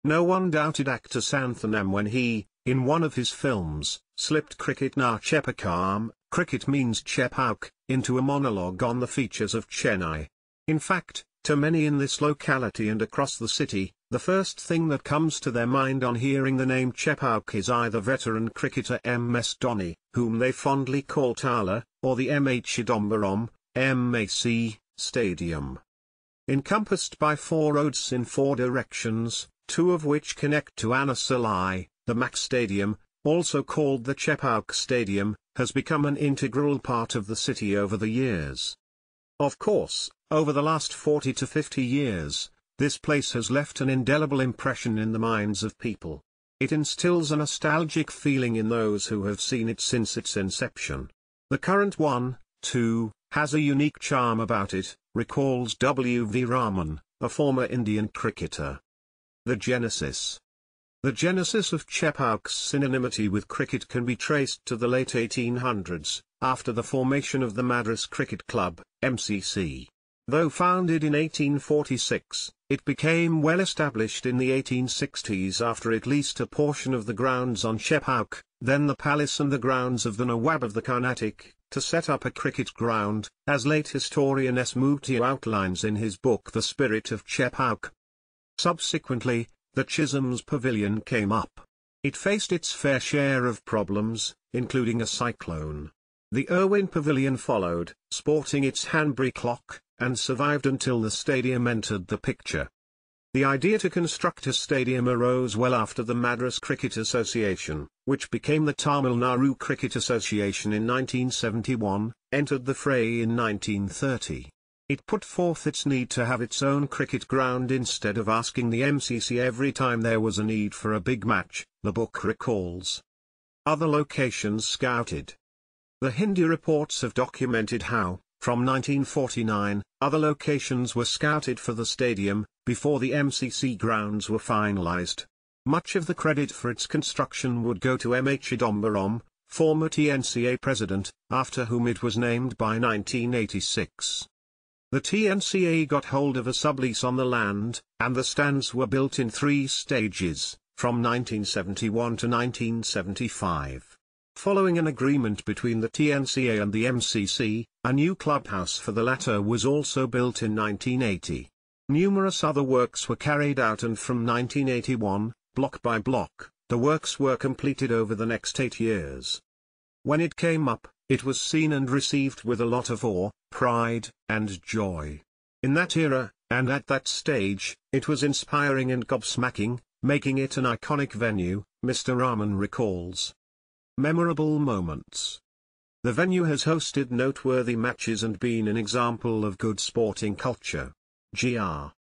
No one doubted actor Santhanam when he, in one of his films, slipped cricket na Chepakam, cricket means Chepauk, into a monologue on the features of Chennai. In fact, to many in this locality and across the city, the first thing that comes to their mind on hearing the name Chepauk is either veteran cricketer M.S. Dhoni, whom they fondly call Tala, or the M.H. Chidambaram, MAC, Stadium. Encompassed by 4 roads in 4 directions, 2 of which connect to Anasalai, the MAC Stadium, also called the Chepauk Stadium, has become an integral part of the city over the years. Of course, over the last 40 to 50 years, this place has left an indelible impression in the minds of people. It instills a nostalgic feeling in those who have seen it since its inception. The current one, too, has a unique charm about it, recalls W.V. Raman, a former Indian cricketer. The genesis. The genesis of Chepauk's synonymity with cricket can be traced to the late 1800s, after the formation of the Madras Cricket Club, MCC. Though founded in 1846, it became well established in the 1860s after it leased a portion of the grounds on Chepauk, then the palace and the grounds of the Nawab of the Carnatic, to set up a cricket ground, as late historian S. Muthu outlines in his book The Spirit of Chepauk. Subsequently, the Chisholm's Pavilion came up. It faced its fair share of problems, including a cyclone. The Irwin Pavilion followed, sporting its Hanbury clock, and survived until the stadium entered the picture. The idea to construct a stadium arose well after the Madras Cricket Association, which became the Tamil Nadu Cricket Association in 1971, entered the fray in 1930. It put forth its need to have its own cricket ground instead of asking the MCC every time there was a need for a big match, the book recalls. Other locations scouted. The Hindi reports have documented how, from 1949, other locations were scouted for the stadium, before the MCC grounds were finalized. Much of the credit for its construction would go to M.H. Chidambaram, former TNCA president, after whom it was named by 1986. The TNCA got hold of a sublease on the land, and the stands were built in 3 stages, from 1971 to 1975. Following an agreement between the TNCA and the MCC, a new clubhouse for the latter was also built in 1980. Numerous other works were carried out, and from 1981, block by block, the works were completed over the next 8 years. When it came up, it was seen and received with a lot of awe, pride, and joy. In that era, and at that stage, it was inspiring and gobsmacking, making it an iconic venue, Mr. Raman recalls. Memorable moments. The venue has hosted noteworthy matches and been an example of good sporting culture. Gr.